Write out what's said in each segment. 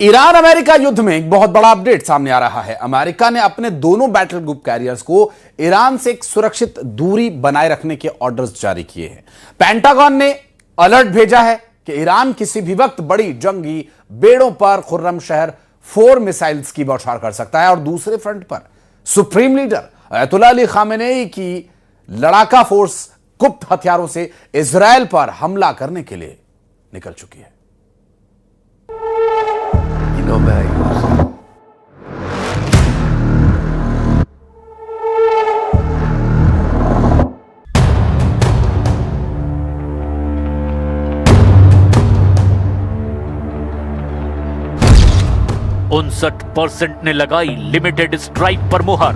Iran America युद्ध में एक बहुत बड़ा अपडेट सामने आ रहा है। अमेरिका ने अपने दोनों बैटल ग्रुप कैरियर्स को ईरान से एक सुरक्षित दूरी बनाए रखने के ऑर्डर्स जारी किए हैं। पेंटागन ने अलर्ट भेजा है कि ईरान किसी भी वक्त बड़ी जंगी बेड़ों पर खुर्रम शहर 4 मिसाइल्स की बौछार कर सकता है और दूसरे फ्रंट पर supreme leader Ayatollah Ali Khamenei की लड़ाका फोर्स गुप्त हथियारों से इजरायल पर हमला करने के लिए निकल चुकी है। No mags. % ने लगाई लिमिटेड स्ट्राइक पर मुहर।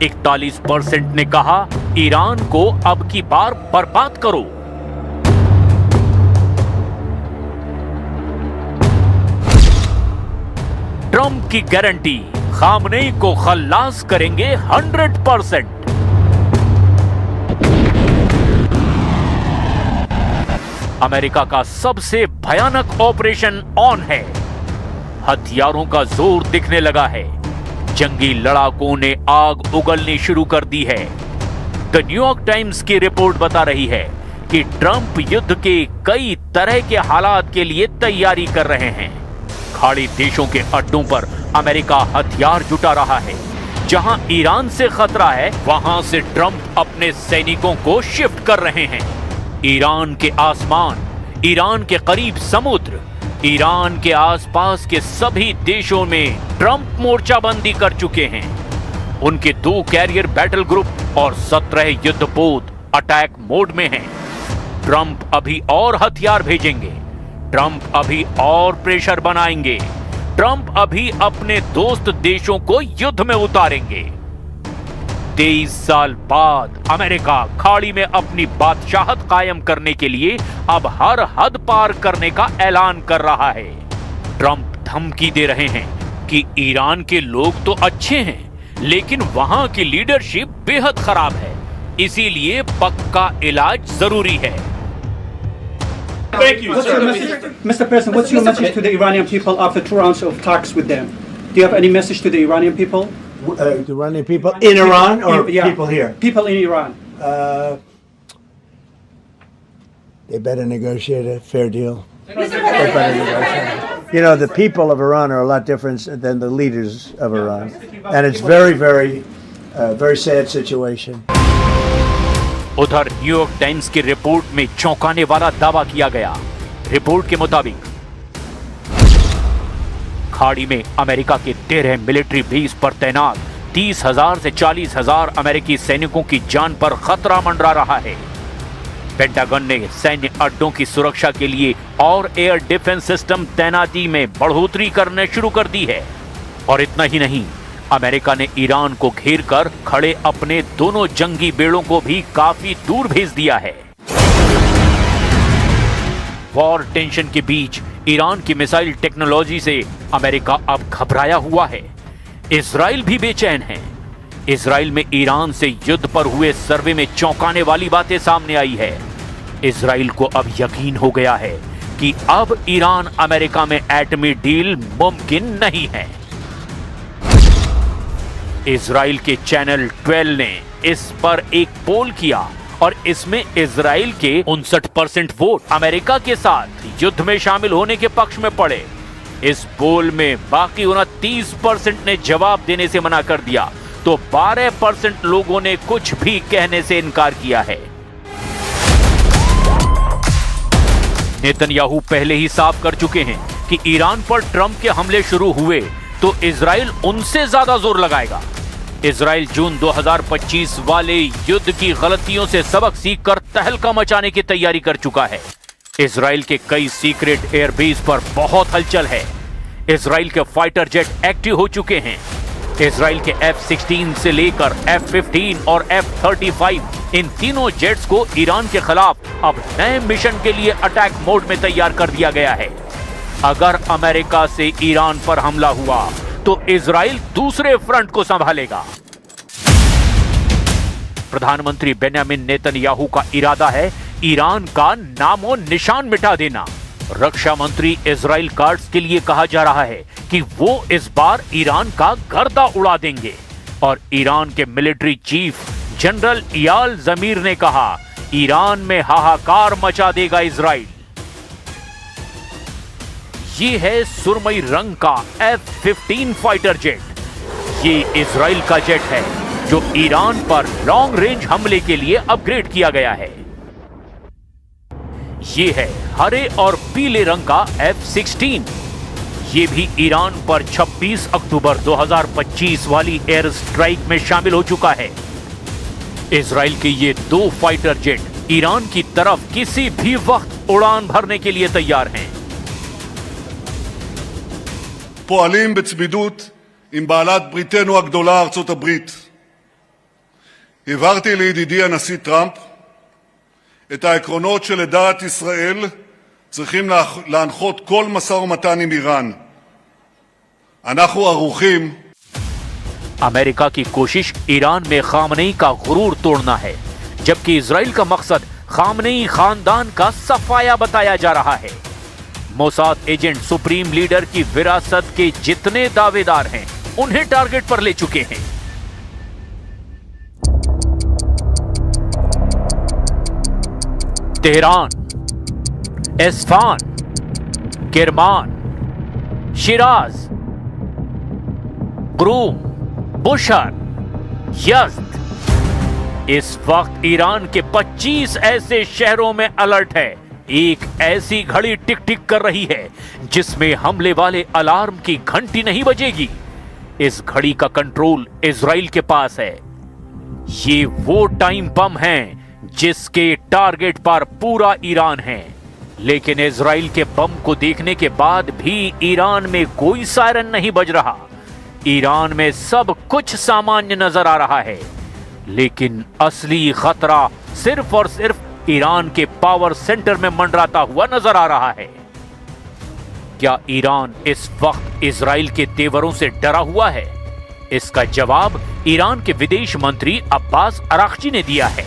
%41 ने कहा ईरान को अब की बार बर्बाद करो। ट्रंप की गारंटी, खामनेई को खल्लास करेंगे 100%। अमेरिका का सबसे भयानक ऑपरेशन ऑन है। हथियारों का जोर दिखने लगा है। जंगी लड़ाकों ने आग उगलनी शुरू कर दी है। द न्यूयॉर्क टाइम्स की रिपोर्ट बता रही है कि ट्रंप युद्ध के कई तरह के हालात के लिए तैयारी कर रहे हैं। खाड़ी देशों के अड्डों पर अमेरिका हथियार जुटा रहा है। जहां ईरान से खतरा है, वहां से ट्रंप अपने सैनिकों को शिफ्ट कर रहे हैं। ईरान के आसमान, ईरान के करीब समुद्र, ईरान के आसपास के सभी देशों में ट्रंप मोर्चाबंदी कर चुके हैं। उनके 2 कैरियर बैटल ग्रुप और 17 युद्धपोत अटैक मोड में हैं। ट्रंप अभी और हथियार भेजेंगे। ट्रंप अभी और प्रेशर बनाएंगे। ट्रंप अभी अपने दोस्त देशों को युद्ध में उतारेंगे। 23 साल बाद अमेरिका खाड़ी में अपनी बादशाहत कायम करने के लिए अब हर हद पार करने का ऐलान कर रहा है। ट्रंप धमकी दे रहे हैं कि ईरान के लोग तो अच्छे हैं, लेकिन वहां की लीडरशिप बेहद खराब है, इसीलिए पक्का इलाज जरूरी है। Thank you, Mr. President, what's your message to the Iranian people after 2 rounds of talks with them? Do you have any message to the Iranian people? The Iranian people in Iran or Yeah, people here? People in Iran. They better negotiate a fair deal. They better negotiate. You know, the people of Iran are a lot different than the leaders of Iran. And it's very sad situation. उधर New York times की report में चौंकाने वाला दावा किया गया। Report के मुताबिक खाड़ी में अमेरिका के 13 मिलिट्री बेस पर तैनात 30,000 से 40,000 अमेरिकी सैनिकों की जान पर खतरा मंडरा रहा है। पेंटागन ने सैन्य अड्डों की सुरक्षा के लिए और एयर डिफेंस सिस्टम तैनाती में बढ़ोतरी करने शुरू कर दी है। और इतना ही नहीं, अमेरिका ने ईरान को घेरकर खड़े अपने दोनों जंगी बेड़ों को भी काफी दूर भेज दिया है। वॉर टेंशन के बीच ईरान की मिसाइल टेक्नोलॉजी से अमेरिका अब घबराया हुआ है। इजराइल भी बेचैन है। इजराइल में ईरान से युद्ध पर हुए सर्वे में चौंकाने वाली बातें सामने आई है। इजराइल को अब यकीन हो गया है कि अब ईरान अमेरिका में एटमी डील मुमकिन नहीं है। इजराइल के चैनल 12 ने इस पर एक पोल किया और इसमें इजराइल के 59% वोट अमेरिका के साथ युद्ध में शामिल होने के पक्ष में पड़े। इस पोल में बाकी 29% ने जवाब देने से मना कर दिया, तो 12% लोगों ने कुछ भी कहने से इनकार किया है। नेतन्याहू पहले ही साफ कर चुके हैं कि ईरान पर ट्रंप के हमले शुरू हुए तो इजराइल उनसे ज्यादा जोर लगाएगा। इजराइल जून 2025 वाले युद्ध की गलतियों से सबक सीखकर तहलका मचाने की तैयारी कर चुका है। इजराइल के कई सीक्रेट एयरबेस पर बहुत हलचल है। इजराइल के फाइटर जेट एक्टिव हो चुके हैं। इजराइल के F-16 से लेकर F-15 और F-35 इन तीनों जेट्स को ईरान के खिलाफ अब नए मिशन के लिए अटैक मोड में तैयार कर दिया गया है। अगर अमेरिका से ईरान पर हमला हुआ तो इजराइल दूसरे फ्रंट को संभालेगा। प्रधानमंत्री बेंजामिन नेतन्याहू का इरादा है ईरान का नामो निशान मिटा देना। रक्षा मंत्री इजराइल कार्ड्स के लिए कहा जा रहा है कि वो इस बार ईरान का गर्दा उड़ा देंगे। और ईरान के मिलिट्री चीफ जनरल इयाल जमीर ने कहा, ईरान में हाहाकार मचा देगा इजराइल। ये है सुरमई रंग का F-15 फाइटर जेट। ये इजराइल का जेट है जो ईरान पर लॉन्ग रेंज हमले के लिए अपग्रेड किया गया है। ये है हरे और पीले रंग का F-16। ये भी ईरान पर 26 अक्टूबर 2025 वाली एयर स्ट्राइक में शामिल हो चुका है। इजराइल के ये 2 फाइटर जेट ईरान की तरफ किसी भी वक्त उड़ान भरने के लिए तैयार हैं। פועלים בצמידות עם בעלת בריתנו הגדולה ארצות הברית. הבהרתי לידידי הנשיא טראמפ את העקרונות שלדעת ישראל צריכים להנחות כל משא ומתן עם איראן. אנחנו ערוכים. अमेरिका की कोशिश ईरान में खामनेई का गुरूर तोड़ना है, जबकि इजराइल का मकसद खामनेई खानदान का सफाया बताया जा रहा है। मोसाद एजेंट सुप्रीम लीडर की विरासत के जितने दावेदार हैं उन्हें टारगेट पर ले चुके हैं। Tehran, एस्फान, Kirman, Siraj, क्रूम, Bushehr, Yazd. इस वक्त ईरान के 25 ऐसे शहरों में अलर्ट है। एक ऐसी घड़ी टिक टिक कर रही है जिसमें हमले वाले अलार्म की घंटी नहीं बजेगी। इस घड़ी का कंट्रोल इजराइल के पास है। ये वो टाइम बम है जिसके टारगेट पर पूरा ईरान है। लेकिन इजराइल के बम को देखने के बाद भी ईरान में कोई सायरन नहीं बज रहा। ईरान में सब कुछ सामान्य नजर आ रहा है, लेकिन असली खतरा सिर्फ और सिर्फ ईरान के पावर सेंटर में मंडराता हुआ नजर आ रहा है। क्या ईरान इस वक्त इजराइल के तेवरों से डरा हुआ है? इसका जवाब ईरान के विदेश मंत्री अब्बास अराक्ची ने दिया है।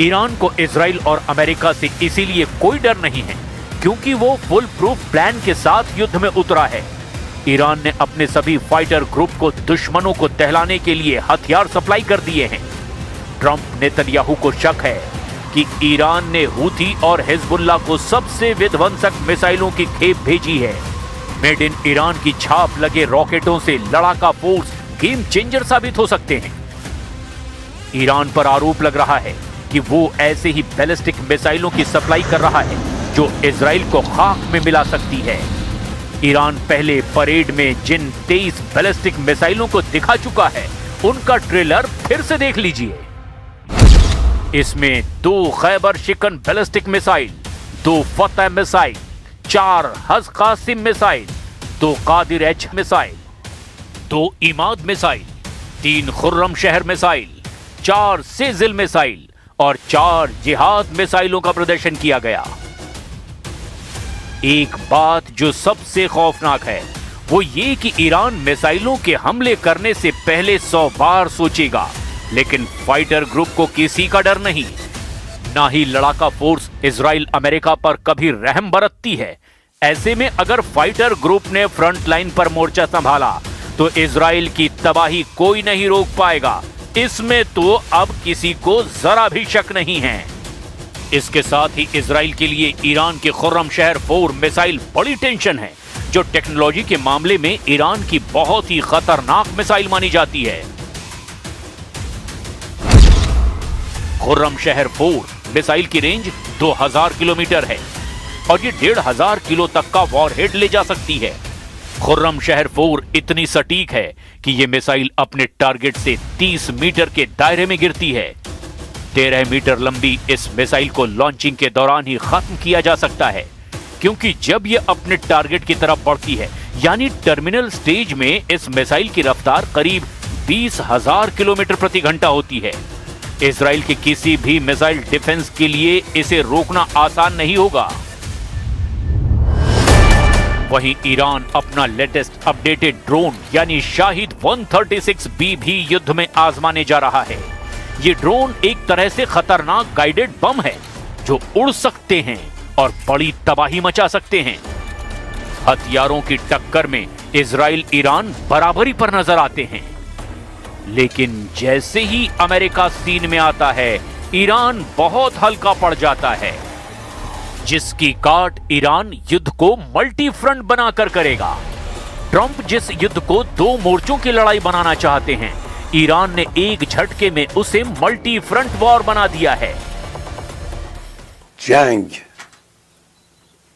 ईरान को इजराइल और अमेरिका से इसीलिए कोई डर नहीं है क्योंकि वो फुल प्रूफ प्लान के साथ युद्ध में उतरा है। ईरान ने अपने सभी फाइटर ग्रुप को दुश्मनों को दहलाने के लिए हथियार सप्लाई कर दिए हैं। ट्रंप नेतन्याहू को शक है कि ईरान ने हूथी और हिजबुल्लाह को सबसे विध्वंसक मिसाइलों की खेप भेजी है। मेड इन ईरान की छाप लगे रॉकेटों से लड़ाका फोर्स गेम चेंजर साबित हो सकते हैं। ईरान पर आरोप लग रहा है कि वो ऐसे ही बैलिस्टिक मिसाइलों की सप्लाई कर रहा है जो इजराइल को खाक में मिला सकती है। ईरान पहले परेड में जिन 23 बैलिस्टिक मिसाइलों को दिखा चुका है उनका ट्रेलर फिर से देख लीजिए। इसमें 2 खैबर शिकन बैलिस्टिक मिसाइल, 2 फतह missile, 4 Haj Qasem missile, 2 Qadr H missile, 2 Emad missile, 3 Khorramshahr missile, 4 Sejjil missile और 4 जिहाद मिसाइलों का प्रदर्शन किया गया। एक बात जो सबसे खौफनाक है वो ये कि ईरान मिसाइलों के हमले करने से पहले 100 बार सोचेगा, लेकिन फाइटर ग्रुप को किसी का डर नहीं। ना ही लड़ाका फोर्स इजराइल अमेरिका पर कभी रहम बरतती है। ऐसे में अगर फाइटर ग्रुप ने फ्रंट लाइन पर मोर्चा संभाला तो इजराइल की तबाही कोई नहीं रोक पाएगा। इसमें तो अब किसी को जरा भी शक नहीं है। इसके साथ ही इजराइल के लिए ईरान के खुर्रम शहर 4 मिसाइल बड़ी टेंशन है, जो टेक्नोलॉजी के मामले में ईरान की बहुत ही खतरनाक मिसाइल मानी जाती है। खुर्रम शहर 4 मिसाइल की रेंज 2000 किलोमीटर है और ये 1500 किलो तक का वॉरहेड ले जा सकती है। खुर्रम शहर 4 इतनी सटीक है कि ये मिसाइल अपने टारगेट से 30 मीटर के दायरे में गिरती है। 13 मीटर लंबी इस मिसाइल को लॉन्चिंग के दौरान ही खत्म किया जा सकता है, क्योंकि जब ये अपने टारगेट की तरफ बढ़ती है यानी टर्मिनल स्टेज में इस मिसाइल की रफ्तार करीब 20,000 किलोमीटर प्रति घंटा होती है। इजराइल के किसी भी मिसाइल डिफेंस के लिए इसे रोकना आसान नहीं होगा। वहीं ईरान अपना लेटेस्ट अपडेटेड ड्रोन यानी शाहिद 136B भी युद्ध में आजमाने जा रहा है। ये ड्रोन एक तरह से खतरनाक गाइडेड बम है जो उड़ सकते हैं और बड़ी तबाही मचा सकते हैं। हथियारों की टक्कर में इजराइल ईरान बराबरी पर नजर आते हैं, लेकिन जैसे ही अमेरिका सीन में आता है ईरान बहुत हल्का पड़ जाता है, जिसकी काट ईरान युद्ध को मल्टी फ्रंट बनाकर करेगा। ट्रंप जिस युद्ध को 2 मोर्चों की लड़ाई बनाना चाहते हैं, ईरान ने एक झटके में उसे मल्टी फ्रंट वॉर बना दिया है। जंग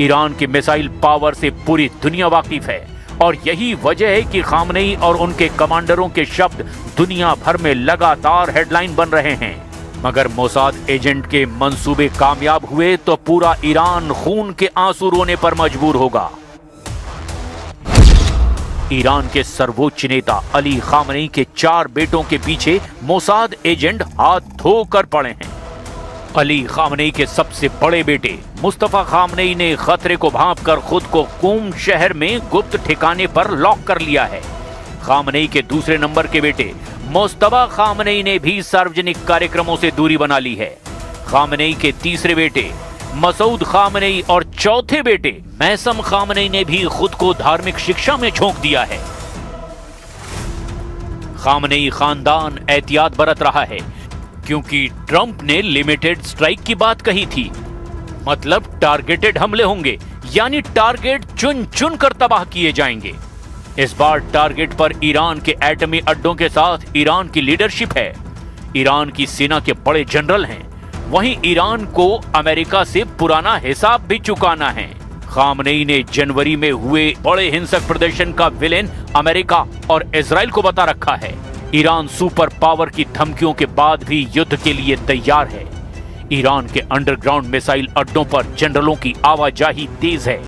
ईरान की मिसाइल पावर से पूरी दुनिया वाकिफ है और यही वजह है कि खामनेई और उनके कमांडरों के शब्द दुनिया भर में लगातार हेडलाइन बन रहे हैं। मगर मोसाद एजेंट के मंसूबे कामयाब हुए तो पूरा ईरान खून के आंसू रोने पर मजबूर होगा। ईरान के सर्वोच्च नेता अली खामनेई के 4 बेटों के पीछे मोसाद एजेंट हाथ धोकर पड़े हैं। अली खामनेई के सबसे बड़े बेटे मुस्तफा खामनेई ने खतरे को भांपकर खुद को कूम शहर में गुप्त ठिकाने पर लॉक कर लिया है। खामनेई के दूसरे नंबर के बेटे मुस्तफा खामनेई ने भी सार्वजनिक कार्यक्रमों से दूरी बना ली है। खामनेई के तीसरे बेटे मसूद खामनेई और चौथे बेटे मैसम खामनेई ने भी खुद को धार्मिक शिक्षा में झोंक दिया है। खामनेई खानदान एहतियात बरत रहा है क्योंकि ट्रंप ने लिमिटेड स्ट्राइक की बात कही थी, मतलब टारगेटेड हमले होंगे, यानी टारगेट चुन चुन कर तबाह किए जाएंगे। इस बार टारगेट पर ईरान के एटमी अड्डों के साथ ईरान की लीडरशिप है, ईरान की सेना के बड़े जनरल हैं। वहीं ईरान को अमेरिका से पुराना हिसाब भी चुकाना है। खामनेई ने जनवरी में हुए बड़े हिंसक प्रदर्शन का विलेन अमेरिका और इजराइल को बता रखा है। ईरान सुपर पावर की धमकियों के बाद भी युद्ध के लिए तैयार है। ईरान के अंडरग्राउंड मिसाइल अड्डों पर जनरलों की आवाजाही तेज है।